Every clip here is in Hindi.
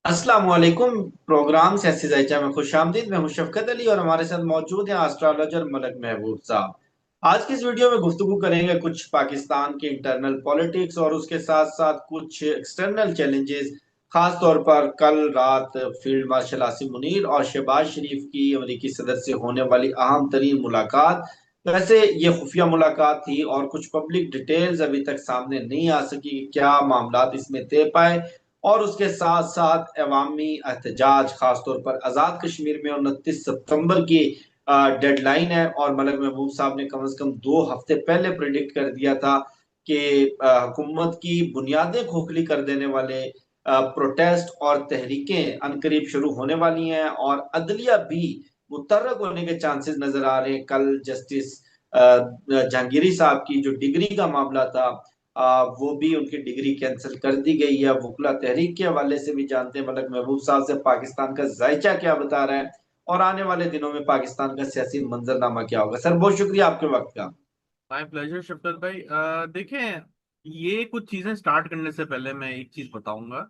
अस्सलाम वालेकुम। प्रोग्राम सियासी जायचा में खुशामदीद। मैं हूं शफकत अली और हमारे साथ मौजूद हैं एस्ट्रोलॉजर मलक महबूब साहब। आज की इस वीडियो में गुफ्तगू करेंगे कुछ पाकिस्तान की इंटरनल पॉलिटिक्स और उसके साथ साथ कुछ एक्सटर्नल चैलेंजेस। खास तौर पर कल रात फील्ड मार्शल आसिम मुनीर और शहबाज शरीफ की अमरीकी सदर से होने वाली अहम तरीन मुलाकात। वैसे ये खुफिया मुलाकात थी और कुछ पब्लिक डिटेल्स अभी तक सामने नहीं आ सकी कि क्या मामला इसमें तय पाए। और उसके साथ साथ अवामी एहतजाज खासतौर पर आज़ाद कश्मीर में 29 सितंबर की डेडलाइन है और मलक महबूब साहब ने कम से कम 2 हफ्ते पहले प्रिडिक्ट कर दिया था कि हुकूमत की बुनियादें खोखली कर देने वाले प्रोटेस्ट और तहरीकें अनकरीब शुरू होने वाली हैं और अदलिया भी मुतर्रक होने के चांसेस नजर आ रहे हैं। कल जस्टिस जहांगीरी साहब की जो डिग्री का मामला था, वो भी उनकी डिग्री कैंसिल कर दी गई है। वकला तहरीक के हवाले से भी जानते हैं मलक महबूब साहब से पाकिस्तान का जायचा क्या बता रहा है और आने वाले दिनों में पाकिस्तान का सियासी मंजरनामा क्या होगा। सर, बहुत शुक्रिया आपके वक्त का। माय प्लेजर शफकत भाई। देखें, ये कुछ चीजें स्टार्ट करने से पहले मैं एक चीज बताऊंगा।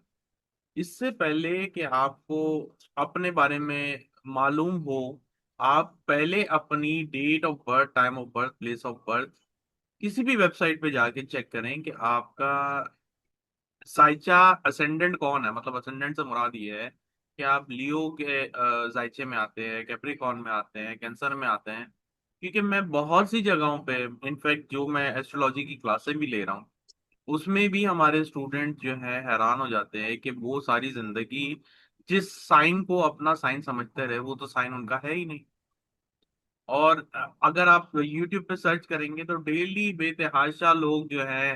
इससे पहले कि आपको अपने बारे में मालूम हो, आप पहले अपनी date of birth, time of birth, place of birth किसी भी वेबसाइट पे जाके चेक करें कि आपका साइचा असेंडेंट कौन है। मतलब असेंडेंट से मुराद ये है कि आप लियो के जायचे में आते हैं, कैप्रिकॉर्न में आते हैं, कैंसर में आते हैं। क्योंकि मैं बहुत सी जगहों पे, इनफैक्ट जो मैं एस्ट्रोलॉजी की क्लासें भी ले रहा हूँ, उसमें भी हमारे स्टूडेंट जो है हैरान हो जाते हैं कि वो सारी जिंदगी जिस साइन को अपना साइन समझते रहे, वो तो साइन उनका है ही नहीं। और अगर आप यूट्यूब पे सर्च करेंगे तो डेली बेतहाशा लोग जो है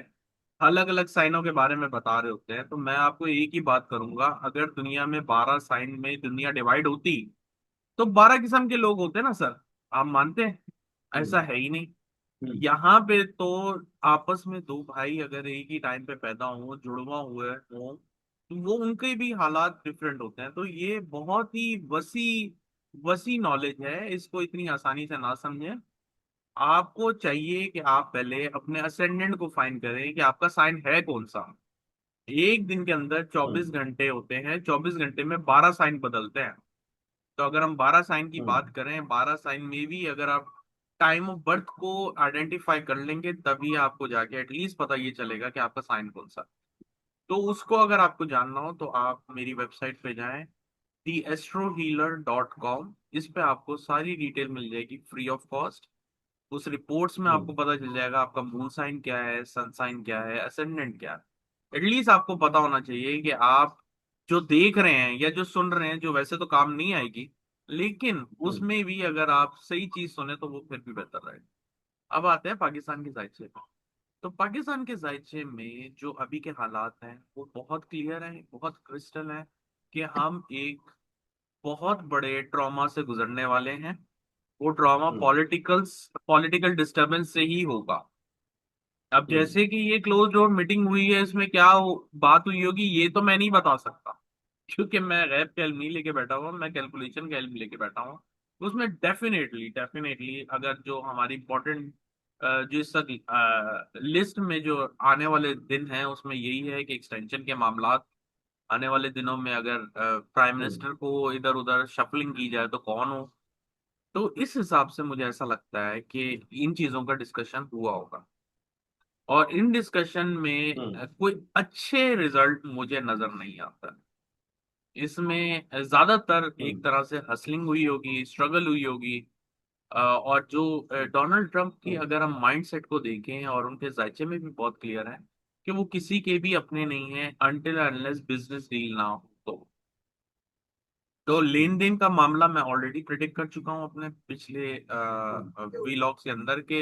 अलग अलग साइनों के बारे में बता रहे होते हैं। तो मैं आपको एक ही बात करूंगा, अगर दुनिया में 12 साइन में दुनिया डिवाइड होती तो 12 किस्म के लोग होते ना सर। आप मानते हैं? ऐसा हम्म। है ही नहीं। हम्म। यहाँ पे तो आपस में दो भाई अगर एक ही टाइम पे पैदा हो, जुड़वा हुए हो, तो वो उनके भी हालात डिफरेंट होते हैं। तो ये बहुत ही वसी वसी नॉलेज है, इसको इतनी आसानी से ना समझें। आपको चाहिए कि आप पहले अपने असेंडेंट को फाइंड करें कि आपका साइन है कौन सा। एक दिन के अंदर हम्म। 24 घंटे होते हैं, 24 घंटे में 12 साइन बदलते हैं। तो अगर हम 12 साइन की हम्म। बात करें, 12 साइन में भी अगर आप टाइम ऑफ बर्थ को आइडेंटिफाई कर लेंगे, तभी आपको जाके एटलीस्ट पता ये चलेगा कि आपका साइन कौन सा। तो उसको अगर आपको जानना हो तो आप मेरी वेबसाइट पे जाएं, theastrohealer.com। इस पे आपको सारी डिटेल मिल जाएगी फ्री ऑफ कॉस्ट। उस रिपोर्ट्स में आपको हम्म। पता चल जाएगा आपका मून साइन क्या है, सन साइन क्या है, असेंडेंट क्या है। एटलीस्ट आपको पता होना चाहिए कि आप जो देख रहे हैं या जो सुन रहे हैं, जो वैसे तो काम नहीं आएगी, लेकिन हम्म। उसमें भी अगर आप सही चीज सुने तो वो फिर भी बेहतर रहेगा। अब आते हैं पाकिस्तान के जायचे पे। तो पाकिस्तान के जायचे में जो अभी के हालात हैं वो बहुत क्लियर हैं, बहुत क्रिस्टल हैं कि हम एक बहुत बड़े ट्रॉमा से गुजरने वाले हैं। वो ड्रामा हम्म। पॉलिटिकल पॉलिटिकल डिस्टरबेंस से ही होगा। अब हम्म। जैसे कि ये क्लोज डोर मीटिंग हुई है, इसमें क्या बात हुई होगी ये तो मैं नहीं बता सकता, क्योंकि मैं गैप का इल्म नहीं लेके बैठा हुआ, मैं कैलकुलेशन का इल्म लेके बैठा हूँ। उसमें डेफिनेटली डेफिनेटली अगर जो हमारी इंपॉर्टेंट जो इस लिस्ट में जो आने वाले दिन हैं, उसमें यही है कि एक्सटेंशन के मामला आने वाले दिनों में, अगर प्राइम हम्म। मिनिस्टर को इधर उधर शफलिंग की जाए तो कौन हो। तो इस हिसाब से मुझे ऐसा लगता है कि इन चीजों का डिस्कशन हुआ होगा, और इन डिस्कशन में हम्म। कोई अच्छे रिजल्ट मुझे नजर नहीं आता। इसमें ज्यादातर एक हम्म। तरह से हसलिंग हुई होगी, स्ट्रगल हुई होगी। और जो डोनाल्ड ट्रंप की हम्म। अगर हम माइंडसेट को देखें, और उनके जायचे में भी बहुत क्लियर है कि वो किसी के भी अपने नहीं है अनटिल अनलेस बिजनेस डील ना हो। तो लेन देन का मामला मैं ऑलरेडी प्रिडिक्ट कर चुका हूँ अपने पिछले हम्म। वीलॉग्स के अंदर के।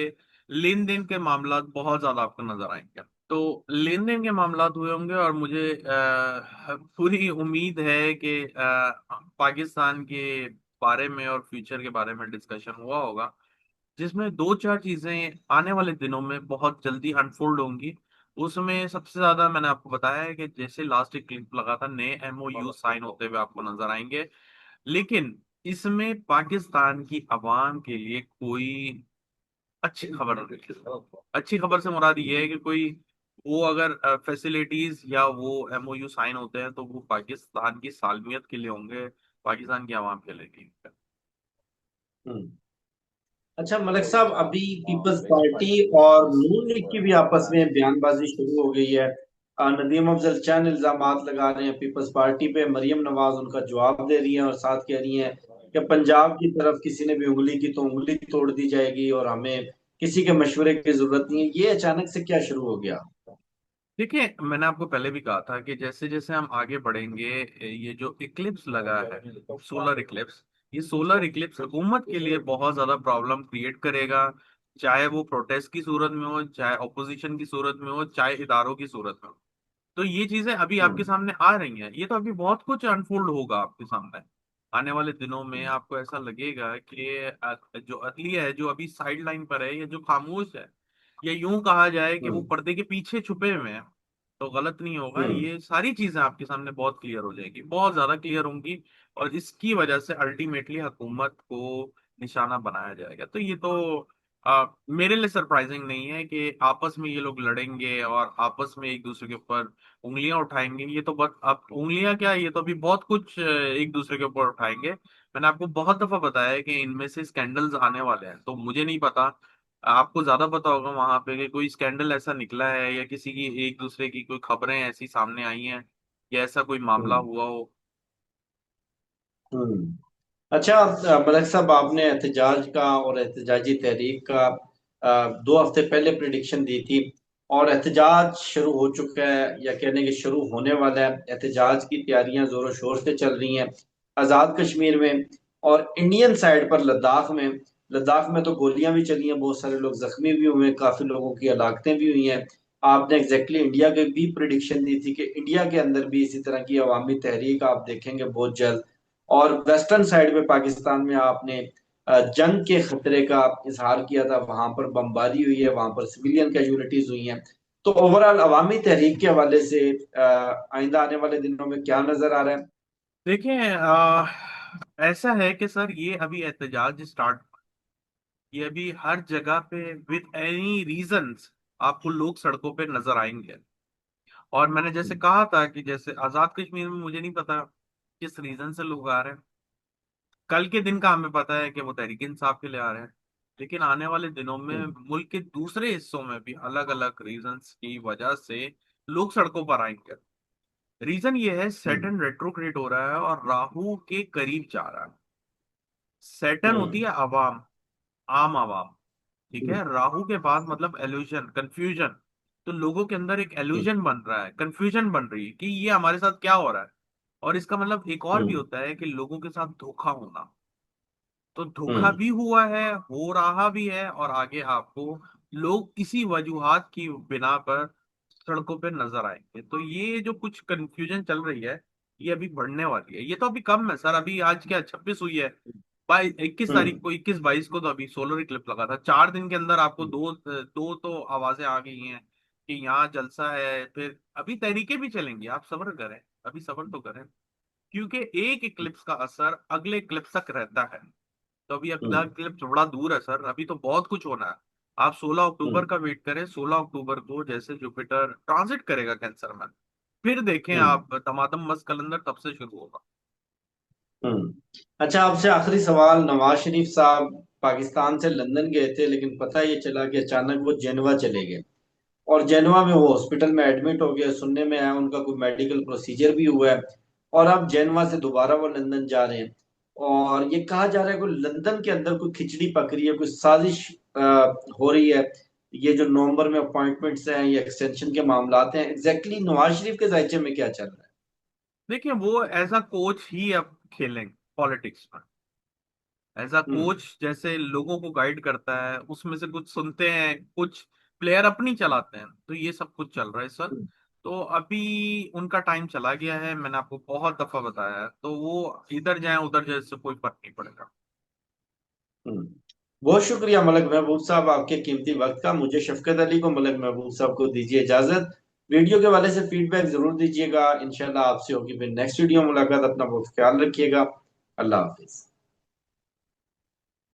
लेन देन के मामला बहुत ज्यादा आपको नजर आएंगे। तो लेन देन के मामला हुए होंगे, और मुझे पूरी उम्मीद है कि पाकिस्तान के बारे में और फ्यूचर के बारे में डिस्कशन हुआ होगा, जिसमें दो चार चीजें आने वाले दिनों में बहुत जल्दी अनफोल्ड होंगी। उसमें सबसे ज्यादा मैंने आपको बताया है कि जैसे लास्ट एक क्लिप लगा था, नए एमओयू साइन होते हुए आपको नजर आएंगे। लेकिन इसमें पाकिस्तान की आवाम के लिए कोई अच्छी खबर नहीं है। अच्छी खबर से मुराद ये है कि कोई वो अगर फैसिलिटीज या वो एमओयू साइन होते हैं तो वो पाकिस्तान की सालमियत के लिए होंगे, पाकिस्तान की आवाम के लिए नहीं। हम्म। अच्छा मलिक साहब, अभी पीपल्स पार्टी और नून लीग की भी आपस में बयानबाजी शुरू हो गई है। नदीम अफजल चंद इल्जामात लगा रहे हैं पीपल्स पार्टी पे, मरियम नवाज उनका जवाब दे रही हैं और साथ कह रही हैं कि पंजाब की तरफ किसी ने भी उंगली की तो उंगली तोड़ दी जाएगी और हमें किसी के मशवरे की जरूरत नहीं है। ये अचानक से क्या शुरू हो गया? देखिए, मैंने आपको पहले भी कहा था कि जैसे जैसे हम आगे बढ़ेंगे, ये जो इक्लिप्स लगा है, सोलर इक्लिप्स, ये सोलर इक्लिप्स हुकूमत के लिए बहुत ज्यादा प्रॉब्लम क्रिएट करेगा। चाहे वो प्रोटेस्ट की सूरत में हो, चाहे ऑपोजिशन की सूरत में हो, चाहे इदारों की सूरत में हो। तो ये चीजें अभी आपके हम्म। सामने आ रही हैं, ये तो अभी बहुत कुछ अनफोल्ड होगा आपके सामने। आने वाले दिनों में आपको ऐसा लगेगा कि जो अदलिया है, जो अभी साइड लाइन पर है या जो खामोश है, या यूं कहा जाए कि वो हम्म। पर्दे के पीछे छुपे हुए हैं, तो गलत नहीं होगा। हम्म। ये सारी चीजें आपके सामने बहुत क्लियर हो जाएगी, बहुत ज्यादा क्लियर होंगी। और इसकी वजह से अल्टीमेटली हुकूमत को निशाना बनाया जाएगा। तो ये तो मेरे लिए सरप्राइजिंग नहीं है कि आपस में ये लोग लड़ेंगे और आपस में एक दूसरे के ऊपर उंगलियां उठाएंगे। ये तो बस अब उंगलियां क्या, ये तो अभी बहुत कुछ एक दूसरे के ऊपर उठाएंगे। मैंने आपको बहुत दफा बताया है कि इनमें से स्कैंडल्स आने वाले हैं, तो मुझे नहीं पता, आपको ज्यादा पता होगा वहां पे कि कोई स्कैंडल ऐसा निकला है या किसी की एक दूसरे की कोई खबरें ऐसी सामने आई हैं या ऐसा कोई मामला हम्म। हुआ हो। हम्म। अच्छा, मलिक साहब, आपने एहतजाज का और एहतजाजी तहरीक का 2 हफ्ते पहले प्रिडिक्शन दी थी और एहतजाज शुरू हो चुका है या कहने के शुरू होने वाला है। एहतजाज की तैयारियां जोरों शोर से चल रही हैं आज़ाद कश्मीर में और इंडियन साइड पर लद्दाख में। लद्दाख में तो गोलियां भी चली हैं, बहुत सारे लोग जख्मी भी हुए हैं, काफी लोगों की हलाकतें भी हुई हैं। आपने एग्जैक्टली इंडिया के भी प्रिडिक्शन दी थी कि इंडिया के अंदर भी इसी तरह की अवामी तहरीक आप देखेंगे बहुत जल्द। और वेस्टर्न साइड में पाकिस्तान में आपने जंग के खतरे का इजहार किया था, वहां पर बमबारी हुई है, वहां पर सिविलियन कैजुअलिटीज हुई हैं। तो ओवरऑल अवामी तहरीक के हवाले से आइंदा आने वाले दिनों में क्या नजर आ रहा है? देखिए, ऐसा है कि सर ये अभी एहतजाज स्टार्ट, ये अभी हर जगह पे विद एनी रीजंस आपको लोग सड़कों पे नजर आएंगे। और मैंने जैसे कहा था कि जैसे आजाद कश्मीर में मुझे नहीं पता किस रीजन से लोग आ रहे हैं, कल के दिन का हमें पता है कि वो तहरीक इंसाफ के लिए आ रहे हैं। लेकिन आने वाले दिनों में हम्म। मुल्क के दूसरे हिस्सों में भी अलग अलग रीजंस की वजह से लोग सड़कों पर आएंगे। रीजन ये है, हम्म। सैटर्न रेट्रोग्रेड हो रहा है और राहु के करीब जा रहा है। सैटर्न होती हम्म। है आवाम, आम आवाम, ठीक हम्म। है। राहु के बाद मतलब एल्यूजन, कंफ्यूजन। तो लोगों के अंदर एक एल्यूजन बन रहा है, कंफ्यूजन बन रही है कि ये हमारे साथ क्या हो रहा है। और इसका मतलब एक और भी हम्म। होता है कि लोगों के साथ धोखा होना। तो धोखा हम्म। भी हुआ है, हो रहा भी है, और आगे आपको लोग इसी वजूहात की बिना पर सड़कों पे नजर आएंगे। तो ये जो कुछ कंफ्यूजन चल रही है, ये अभी बढ़ने वाली है। ये तो अभी कम है सर, अभी आज क्या 26 हुई है, 21 तारीख हम्म। को, 21-22 को तो अभी सोलर इक्लिप्स लगा था। 4 दिन के अंदर आपको दो दो तो आवाजें आ गई हैं कि यहाँ जलसा है। फिर अभी तहरीकें भी चलेंगी, आप सब्र करें, अभी सब्र तो करें, क्योंकि एक इक्लिप्स का असर अगले इक्लिप्स तक रहता है। तो अभी अगला हम्म। इक्लिप्स बड़ा दूर है सर, अभी तो बहुत कुछ होना है। आप 16 अक्टूबर हम्म। का वेट करें, 16 अक्टूबर को जैसे जुपिटर ट्रांजिट करेगा कैंसर में, फिर देखें हम्म। आप, तमातम मस्त कलंदर तब से शुरू होगा। हम्म। अच्छा, आपसे आखिरी सवाल। नवाज शरीफ साहब पाकिस्तान से लंदन गए थे, लेकिन पता ये चला कि अचानक वो जेनवा चले गए और जेनवा में वो हॉस्पिटल में एडमिट हो गए। सुनने में आया उनका कोई मेडिकल प्रोसीजर भी हुआ है और अब जेनवा से दोबारा वो लंदन जा रहे हैं। और ये कहा जा रहा है कि लंदन के अंदर कोई खिचड़ी पक रही है, कोई साजिश हो रही है। ये जो नवंबर में अपॉइंटमेंट्स हैं, ये एक्सटेंशन के मामलात हैं, एग्जैक्टली नवाज शरीफ के जायचे में क्या चल रहा है? देखिए, वो एज अ कोच ही अब खेलेंगे पॉलिटिक्स में। As a hmm. कोच जैसे लोगों को गाइड करता है, उसमें से कुछ सुनते हैं, कुछ प्लेयर अपनी चलाते हैं, तो ये सब कुछ चल रहा है सर। हम्म। तो अभी उनका टाइम चला गया है, मैंने आपको बहुत दफा बताया है, तो वो इधर जाए उधर जाए, इससे कोई फर्क नहीं पड़ेगा। हम्म। बहुत शुक्रिया मलक महबूब साहब आपके कीमती वक्त का। मुझे शफकत अली को, मलक महबूब साहब को दीजिए इजाजत। वीडियो के वाले से फीडबैक जरूर दीजिएगा। इंशाल्लाह आपसे होगी फिर नेक्स्ट वीडियो मुलाकात। अपना बहुत ख्याल रखिएगा। अल्लाह हाफिज।